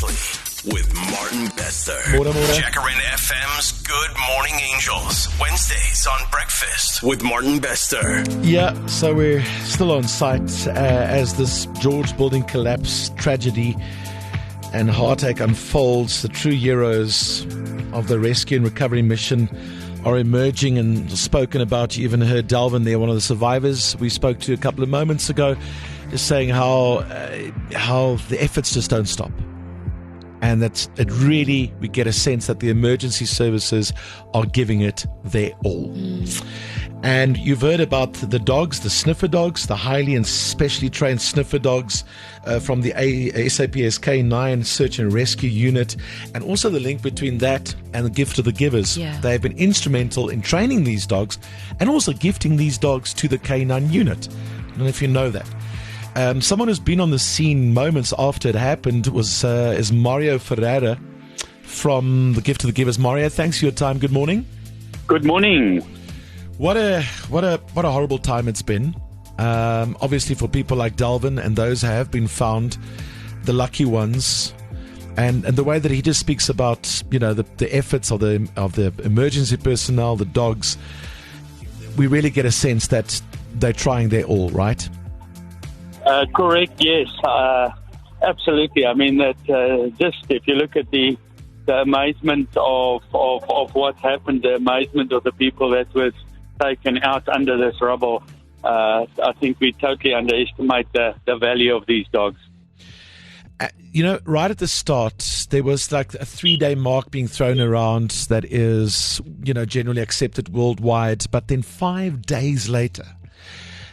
Seriously, with Martin Bester. Jacaranda FM's Good Morning Angels. Wednesdays on Breakfast with Martin Bester. Yeah, so we're still on site as this George building collapse tragedy and heartache unfolds. The true heroes of the rescue and recovery mission are emerging and spoken about. You even heard Dalvin there, one of the survivors we spoke to a couple of moments ago, just saying how the efforts just don't stop. And we get a sense that the emergency services are giving it their all. And you've heard about the dogs, the sniffer dogs, the highly and specially trained sniffer dogs from the SAPS K9 Search and Rescue Unit, and also the link between that and the gift to the givers. Yeah. They have been instrumental in training these dogs and also gifting these dogs to the K9 unit. I don't know if you know that. Someone who's been on the scene moments after it happened is Mario Ferreira from the Gift to the Givers. Mario, thanks for your time. Good morning. Good morning. What a horrible time it's been. Obviously for people like Dalvin and those who have been found, the lucky ones, and the way that he just speaks about the efforts of the emergency personnel, the dogs. We really get a sense that they're trying their all, right? Correct, yes, absolutely. I mean, that just if you look at the amazement of what happened, the amazement of the people that was taken out under this rubble, I think we totally underestimate the value of these dogs. Right at the start, there was like a 3-day mark being thrown around that is, generally accepted worldwide, but then 5 days later.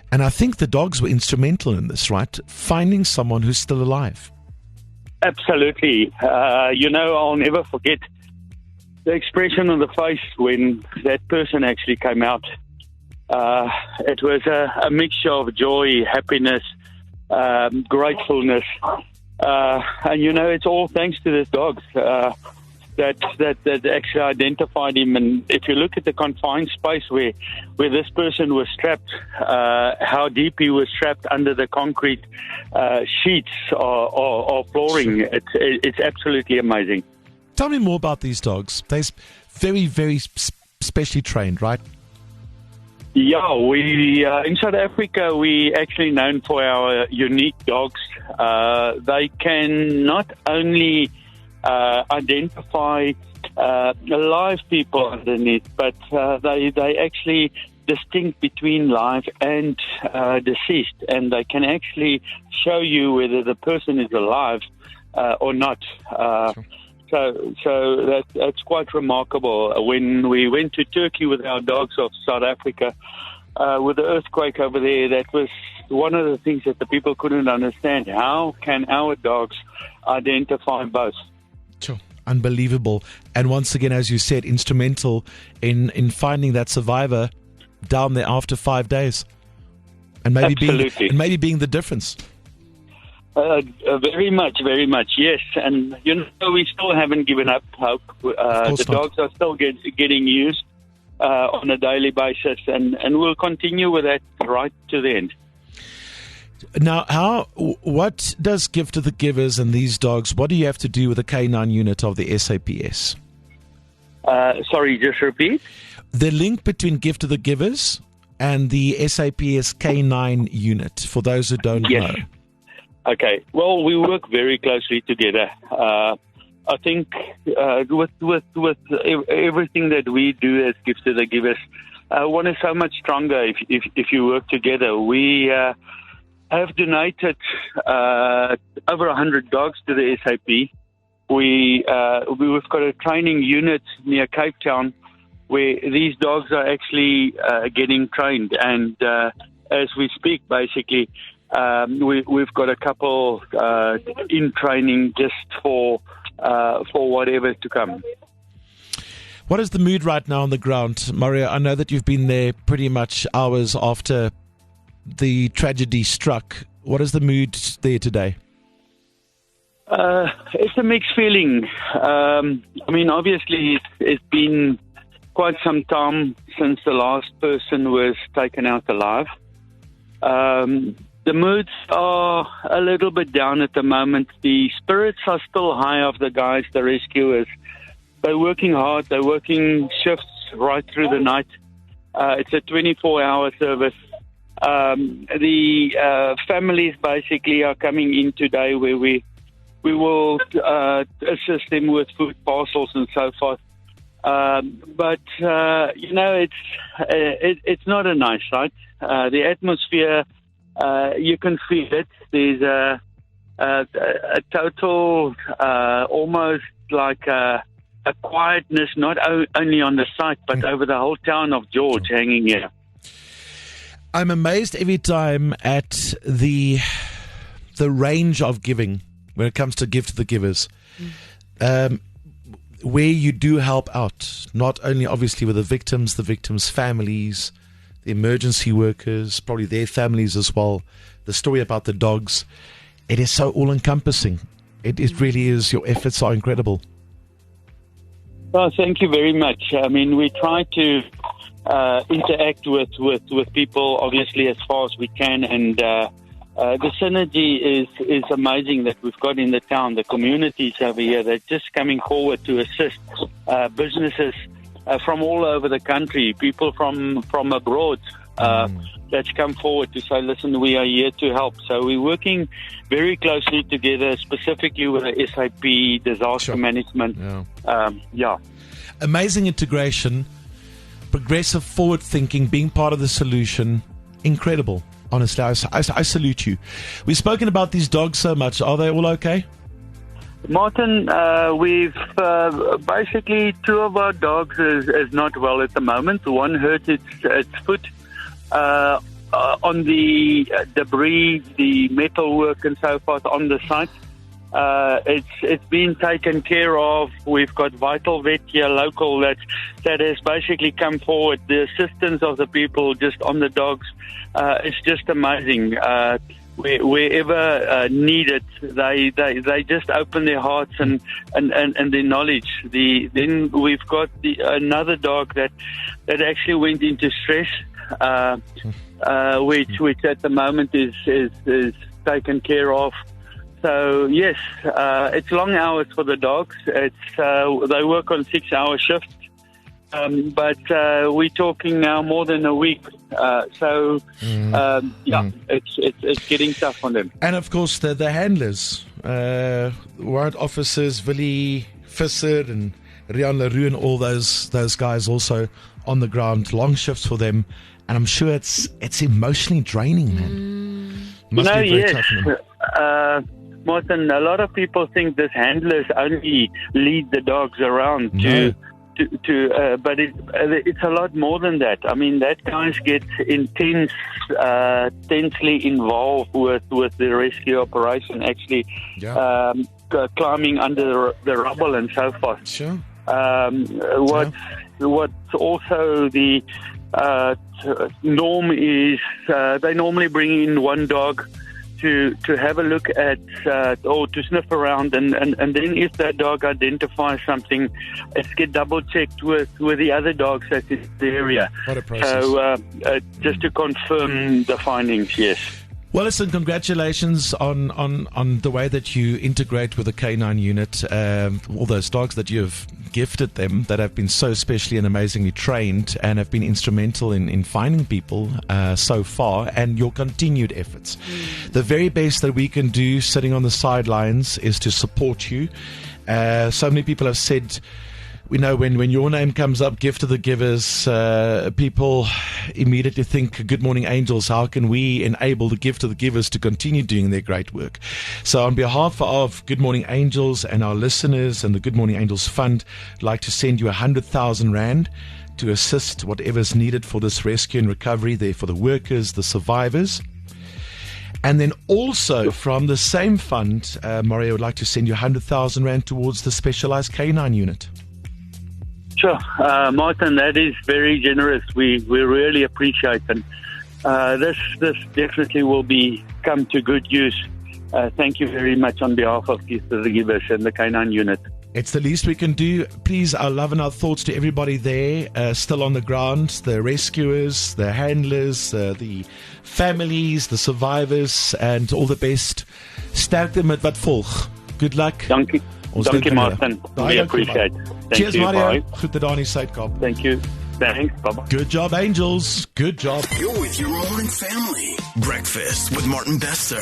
And I think the dogs were instrumental in this, right? Finding someone who's still alive. Absolutely. I'll never forget the expression on the face when that person actually came out. It was a mixture of joy, happiness, gratefulness. And, it's all thanks to these dogs that actually identified him. And if you look at the confined space where this person was trapped, how deep he was trapped under the concrete sheets or flooring, it's absolutely amazing. Tell me more about these dogs. They're very, very specially trained, right? Yeah, we in South Africa, we actually known for our unique dogs. They can not only identify live people underneath, but they actually distinct between live and deceased, and they can actually show you whether the person is alive or not. So that's quite remarkable. When we went to Turkey with our dogs of South Africa, with the earthquake over there, that was one of the things that the people couldn't understand. How can our dogs identify both? Sure. Unbelievable. And once again, as you said, instrumental in finding that survivor down there after 5 days. And maybe being the difference. Very much, yes. And, we still haven't given up hope. The dogs are still getting used on a daily basis, and we'll continue with that right to the end. Now, what does Gift to the Givers and these dogs, what do you have to do with the K9 unit of the SAPS? Sorry, just repeat? The link between Gift to the Givers and the SAPS K9 unit, for those who don't know. Okay. Well, we work very closely together. I think with everything that we do as Gift to the Givers, one is so much stronger if you work together. We have donated over 100 dogs to the SAP. We've got a training unit near Cape Town where these dogs are actually getting trained, and as we speak, basically, we've got a couple in training just for whatever's to come. What is the mood right now on the ground, Mario? I know that you've been there pretty much hours after the tragedy struck. What is the mood there today? It's a mixed feeling. Obviously, it's been quite some time since the last person was taken out alive. the moods are a little bit down at the moment. The spirits are still high of the guys, the rescuers. They're working hard. They're working shifts right through the night. It's a 24-hour service. The families basically are coming in today where we will assist them with food parcels and so forth. But it's not a nice sight. The atmosphere, you can feel it. There's a total, almost like a quietness, not only on the site, but over the whole town of George hanging here. I'm amazed every time at the range of giving when it comes to Give to the Givers. Where you do help out, not only obviously with the victims' families, the emergency workers, probably their families as well, the story about the dogs. It is so all-encompassing. It really is. Your efforts are incredible. Well, thank you very much. I mean, we try to interact with people, obviously, as far as we can, and the synergy is amazing that we've got in the town. The communities over here, they're just coming forward to assist businesses from all over the country, people from abroad that's come forward to say, listen, we are here to help. So we're working very closely together, specifically with the SAP, disaster management. Yeah. Amazing integration, progressive forward thinking, being part of the solution. Incredible. Honestly, I salute you. We've spoken about these dogs so much. Are they all okay? Martin, we've basically two of our dogs is not well at the moment. One hurt its foot on the debris, the metalwork and so forth on the site. It's been taken care of. We've got Vital Vet here, local, that has basically come forward. The assistance of the people just on the dogs, it's just amazing. Wherever needed, they just open their hearts and their knowledge. Then we've got another dog that actually went into stress, which at the moment is taken care of. So yes, it's long hours for the dogs. It's they work on 6-hour shifts, but we're talking now more than a week. It's getting tough on them. And of course, the handlers, warrant officers, Willie Visser and Rian Leroux, and all those guys also on the ground. Long shifts for them, and I'm sure it's emotionally draining, man. Must be very tough for them. Martin, a lot of people think that handlers only lead the dogs around but it's a lot more than that. I mean, that guys get intensely involved with the rescue operation, actually climbing under the rubble and so forth. Sure. What's also the norm is they normally bring in one dog to have a look at or to sniff around, and then if that dog identifies something, it's get double checked with the other dogs that's in the area. What a process. So just to confirm the findings, yes. Well, listen, congratulations on the way that you integrate with the K9 unit, all those dogs that you've gifted them that have been so specially and amazingly trained and have been instrumental in finding people so far, and your continued efforts. The very best that we can do sitting on the sidelines is to support you. So many people have said, we know when your name comes up, Gift to the Givers, people immediately think, Good Morning Angels, how can we enable the Gift to the Givers to continue doing their great work? So on behalf of Good Morning Angels and our listeners and the Good Morning Angels Fund, I'd like to send you 100,000 Rand to assist whatever's needed for this rescue and recovery there for the workers, the survivors. And then also from the same fund, Mario would like to send you 100,000 Rand towards the specialized K9 unit. Sure, Martin, that is very generous. We really appreciate it. This definitely will come to good use. Thank you very much on behalf of Gift to the Givers and the K9 unit. It's the least we can do. Please, our love and our thoughts to everybody there still on the ground, the rescuers, the handlers, the families, the survivors, and all the best. Sterkte met wat volg. Good luck. Dankie Martin. We appreciate it. Cheers, Mario. Groete daar in die Suid-Kaap. Thank you. Thanks. Bye-bye. Good job, Angels. Good job. You're with your morning family. Breakfast with Martin Bester.